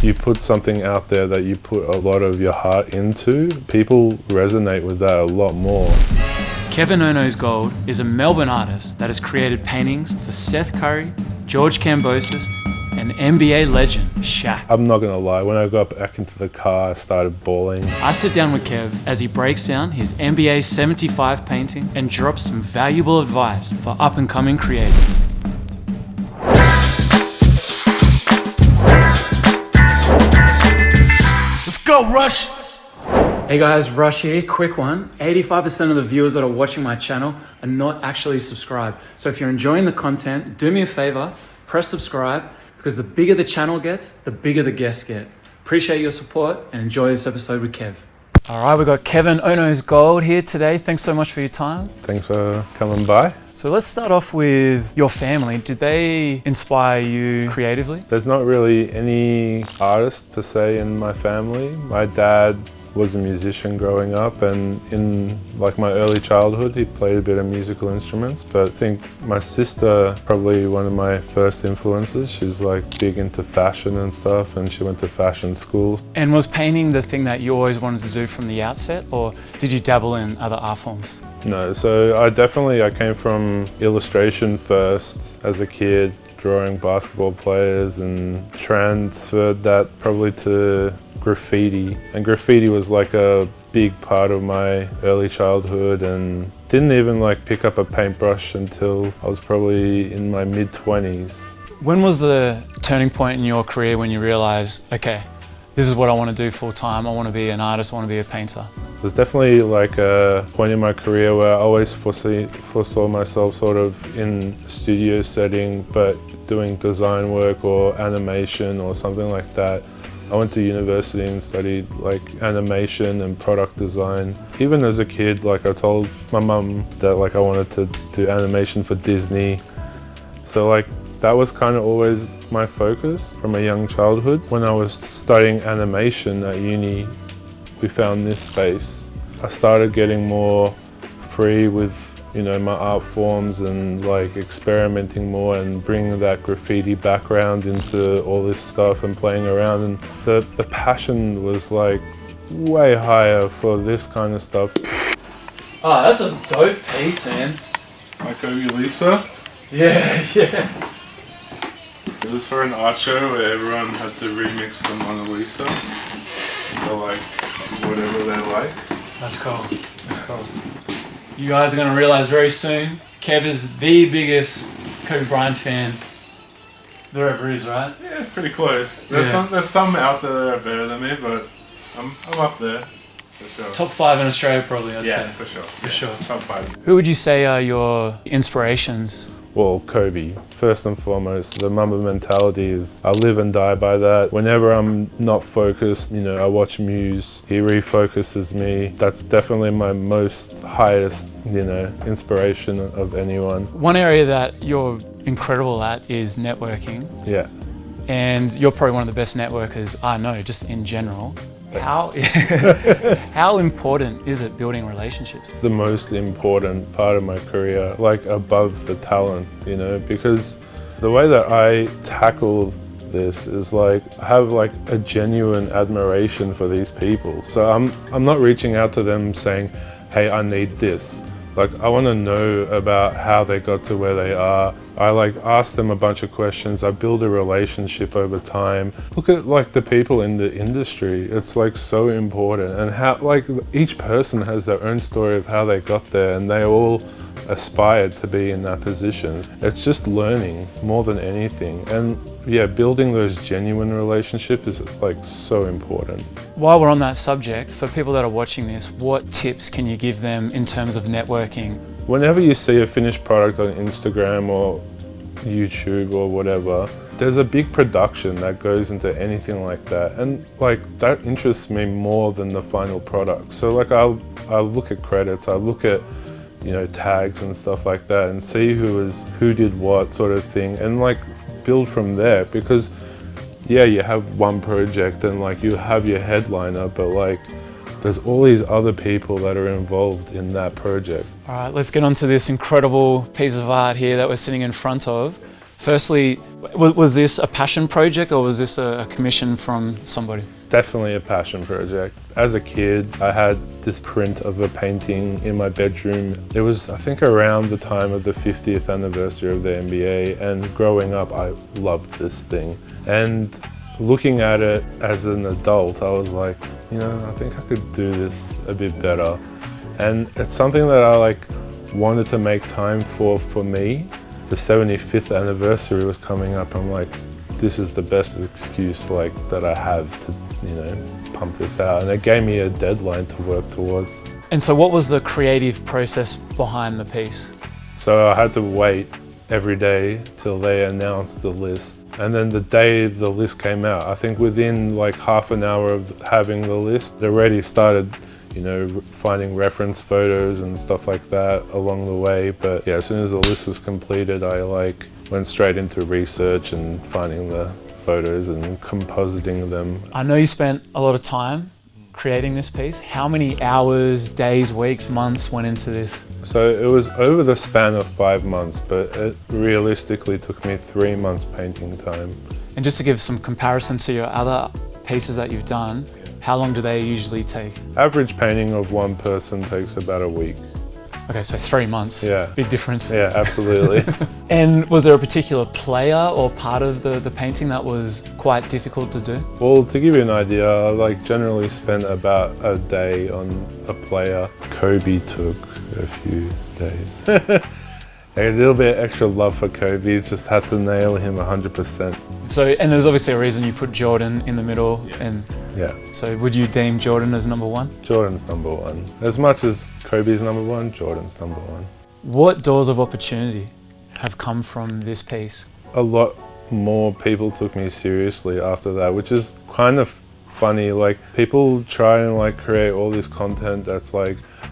you put something out there that you put a lot of your heart into, people resonate with that a lot more. Ohones Gold is a Melbourne artist that has created paintings for Seth Curry, George Kambosos, and NBA legend Shaq. I'm not gonna lie, when I got back into the car, I started bawling. I sit down with Kev as he breaks down his NBA 75 painting and drops some valuable advice for up-and-coming creatives. Let's go, Rush! Hey guys, Rush here, quick one. 85% of the viewers that are watching my channel are not actually subscribed. So if you're enjoying the content, do me a favor, press subscribe, because the bigger the channel gets, the bigger the guests get. Appreciate your support and enjoy this episode with Kev. All right, we've got Ohones Gold here today. Thanks so much for your time. Thanks for coming by. So let's start off with your family. Did they inspire you creatively? There's not really any artist per se in my family. My dad was a musician growing up, and in like my early childhood he played a bit of musical instruments, but I think my sister probably one of my first influences. She's like big into fashion and stuff, and she went to fashion school. And was painting the thing that you always wanted to do from the outset, or did you dabble in other art forms? No, so I came from illustration first as a kid, drawing basketball players, and transferred that probably to graffiti. And graffiti was like a big part of my early childhood, and didn't even like pick up a paintbrush until I was probably in my mid-20s. When was the turning point in your career when you realized, okay, this is what I want to do full time, I want to be an artist, I want to be a painter? There's definitely like a point in my career where I always foresaw myself sort of in a studio setting, but doing design work or animation or something like that. I went to university and studied like animation and product design. Even as a kid, like I told my mum that like I wanted to do animation for Disney. So like that was kind of always my focus from a young childhood. When I was studying animation at uni, we found this space. I started getting more free with, you know, my art forms and like experimenting more and bringing that graffiti background into all this stuff and playing around. And the passion was like way higher for this kind of stuff. Oh, that's a dope piece, man. Like Lisa? Yeah. It was for an art show where everyone had to remix the Mona Lisa. So like whatever they like. That's cool. That's cool. You guys are going to realize very soon, Kev is the biggest Kobe Bryant fan there ever is, right? Yeah, pretty close. There's some out there that are better than me, but I'm up there for sure. Top 5 in Australia probably, I'd say. Yeah, for sure. For sure. Top 5. Who would you say are your inspirations? Well, Kobe, first and foremost. The Mamba mentality is, I live and die by that. Whenever I'm not focused, you know, I watch Muse, he refocuses me. That's definitely my most highest, you know, inspiration of anyone. One area that you're incredible at is networking. Yeah. And you're probably one of the best networkers I know, just in general. How important is it building relationships? It's the most important part of my career, like above the talent, you know, because the way that I tackle this is like, I have like a genuine admiration for these people. So I'm not reaching out to them saying, hey, I need this. Like, I want to know about how they got to where they are. I like ask them a bunch of questions. I build a relationship over time. Look at like the people in the industry. It's like so important, and how like each person has their own story of how they got there, and they all aspired to be in that position. It's just learning more than anything. And yeah, building those genuine relationships is like so important. While we're on that subject, for people that are watching this, what tips can you give them in terms of networking? Whenever you see a finished product on Instagram or YouTube or whatever, there's a big production that goes into anything like that, and like that interests me more than the final product. So like I'll look at credits, I look at, you know, tags and stuff like that, and see who did what sort of thing, and like build from there. Because yeah, you have one project and like you have your headliner, but like there's all these other people that are involved in that project. All right, let's get on to this incredible piece of art here that we're sitting in front of. Firstly, was this a passion project or was this a commission from somebody? Definitely a passion project. As a kid, I had this print of a painting in my bedroom. It was, I think, around the time of the 50th anniversary of the NBA, and growing up, I loved this thing. And looking at it as an adult, I was like, you know, I think I could do this a bit better. And it's something that I wanted to make time for me. The 75th anniversary was coming up. I'm like, this is the best excuse that I have to, you know, pump this out. And it gave me a deadline to work towards. And so what was the creative process behind the piece? So I had to wait every day till they announced the list. And then the day the list came out, I think within half an hour of having the list, they already started, you know, finding reference photos and stuff like that along the way. But yeah, as soon as the list was completed, I went straight into research and finding the photos and compositing them. I know you spent a lot of time creating this piece. How many hours, days, weeks, months went into this? So it was over the span of 5 months, but it realistically took me 3 months painting time. And just to give some comparison to your other pieces that you've done, how long do they usually take? Average painting of one person takes about a week. Okay, so 3 months. Yeah. Big difference. Yeah, absolutely. And was there a particular player or part of the painting that was quite difficult to do? Well, to give you an idea, I generally spent about a day on a player. Kobe took a few days. A little bit extra love for Kobe, just had to nail him 100%. So, and there's obviously a reason you put Jordan in the middle. And yeah. So would you deem Jordan as number one? Jordan's number one. As much as Kobe's number one, Jordan's number one. What doors of opportunity have come from this piece? A lot more people took me seriously after that, which is kind of funny. People try and create all this content that's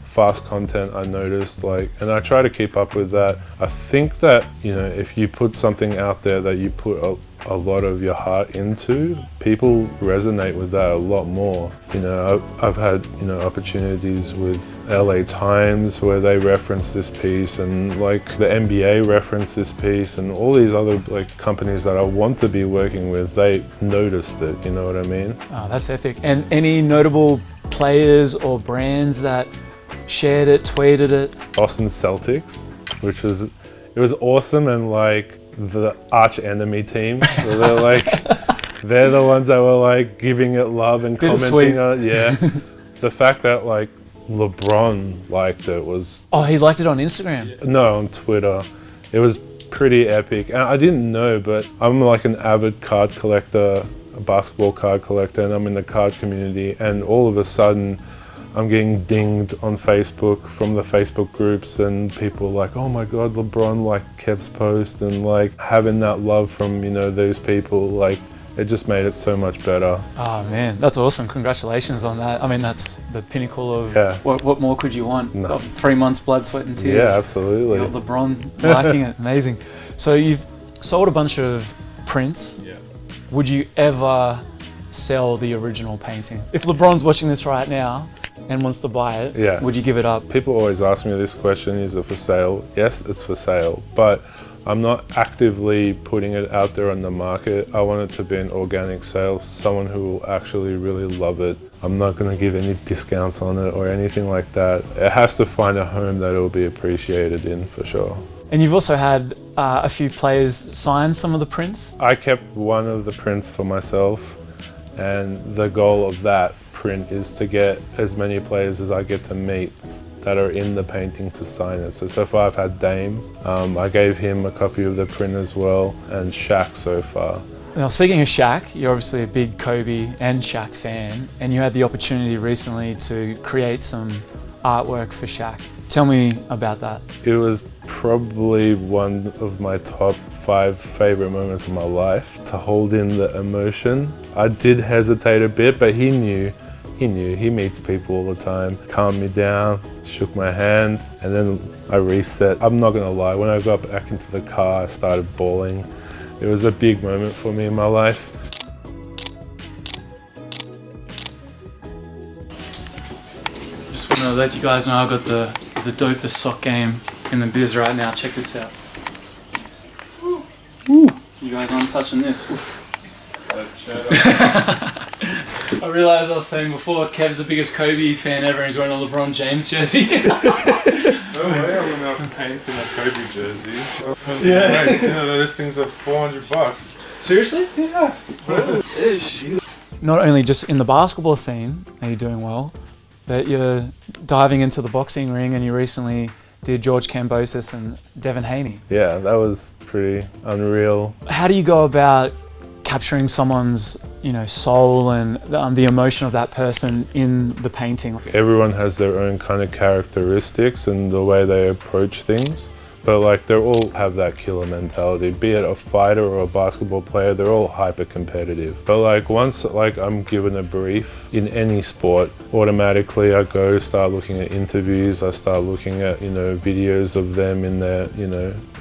fast content, I noticed, and I try to keep up with that. I think that, you know, if you put something out there that you put a lot of your heart into, people resonate with that a lot more. You know, I've had, you know, opportunities with LA Times where they reference this piece, and the NBA reference this piece, and all these other companies that I want to be working with, they noticed it, you know what I mean? Oh, that's epic. And any notable players or brands that shared it, tweeted it? Boston Celtics, which was, it was awesome, and the arch enemy team. So they're the ones that were giving it love and commenting on it. Yeah. The fact that LeBron liked it was... Oh, he liked it on Instagram? No, on Twitter. It was pretty epic. And I didn't know, but I'm an avid card collector, a basketball card collector, and I'm in the card community, and all of a sudden I'm getting dinged on Facebook from the Facebook groups, and people oh my God, LeBron liked Kev's post, and having that love from, you know, those people, it just made it so much better. Oh man, that's awesome. Congratulations on that. I mean, that's the pinnacle of what more could you want? No. 3 months blood, sweat and tears. Yeah, absolutely. You got LeBron liking it. Amazing. So you've sold a bunch of prints. Yeah. Would you ever sell the original painting? If LeBron's watching this right now and wants to buy it, would you give it up? People always ask me this question, is it for sale? Yes, it's for sale, but I'm not actively putting it out there on the market. I want it to be an organic sale, someone who will actually really love it. I'm not going to give any discounts on it or anything like that. It has to find a home that it will be appreciated in, for sure. And you've also had a few players sign some of the prints? I kept one of the prints for myself, and the goal of that print is to get as many players as I get to meet that are in the painting to sign it. So far I've had Dame, I gave him a copy of the print as well, and Shaq so far. Now, speaking of Shaq, you're obviously a big Kobe and Shaq fan, and you had the opportunity recently to create some artwork for Shaq. Tell me about that. It was probably one of my top 5 favorite moments of my life, to hold in the emotion. I did hesitate a bit, but he knew. He meets people all the time. Calmed me down, shook my hand, and then I reset. I'm not gonna lie, when I got back into the car, I started bawling. It was a big moment for me in my life. Just want to let you guys know I've got the dopest sock game in the biz right now. Check this out. Woo. guys, I'm touching this. Oof. I realised I was saying before, Kev's the biggest Kobe fan ever and he's wearing a LeBron James jersey. No way I went out painting a Kobe jersey. Yeah. You know, those things are $400. Seriously? Yeah. Not only just in the basketball scene are you doing well, but you're diving into the boxing ring and you recently did George Kambosos and Devin Haney. Yeah, that was pretty unreal. How do you go about capturing someone's, soul and the emotion of that person in the painting? Everyone has their own kind of characteristics and the way they approach things, but like they all have that killer mentality. Be it a fighter or a basketball player, they're all hyper competitive. But like once I'm given a brief in any sport, automatically I go start looking at interviews. I start looking at videos of them in their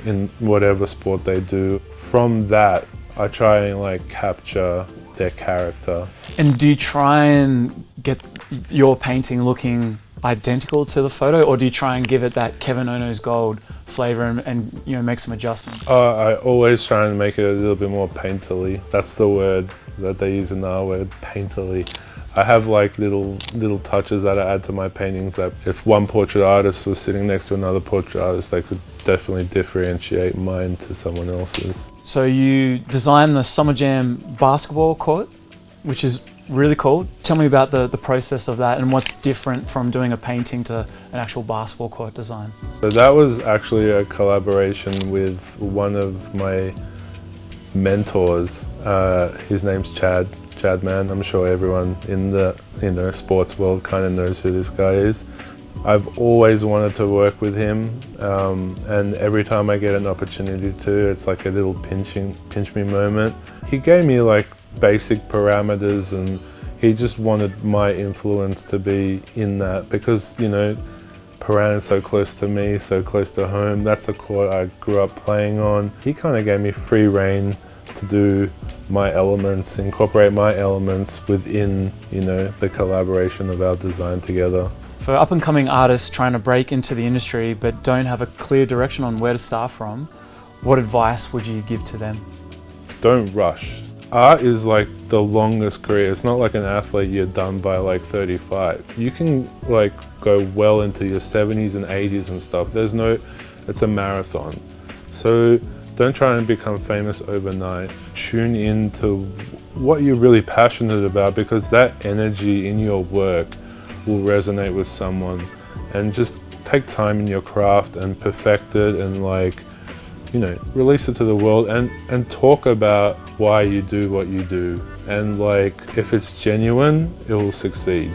in whatever sport they do. From that, I try and like capture their character. And do you try and get your painting looking identical to the photo, or do you try and give it that Kevin Ohnoes Gold flavor and make some adjustments? I always try and make it a little bit more painterly. That's the word that they use in our word, painterly. I have like little touches that I add to my paintings that if one portrait artist was sitting next to another portrait artist, they could definitely differentiate mine to someone else's. So you designed the Summerjam basketball court, which is really cool. Tell me about the process of that and what's different from doing a painting to an actual basketball court design. So that was actually a collaboration with one of my mentors. His name's Chad Man. I'm sure everyone in the sports world kind of knows who this guy is. I've always wanted to work with him, and every time I get an opportunity to, it's like a little pinch me moment. He gave me like basic parameters and he just wanted my influence to be in that because, Paran is so close to me, so close to home. That's the court I grew up playing on. He kind of gave me free rein to do my elements, incorporate my elements within, the collaboration of our design together. For up-and-coming artists trying to break into the industry but don't have a clear direction on where to start from, what advice would you give to them? Don't rush. Art is like the longest career. It's not like an athlete you're done by like 35. You can like go well into your 70s and 80s and stuff. It's a marathon. So don't try and become famous overnight. Tune into what you're really passionate about because that energy in your work will resonate with someone, and just take time in your craft and perfect it and release it to the world and talk about why you do what you do, and if it's genuine, it will succeed.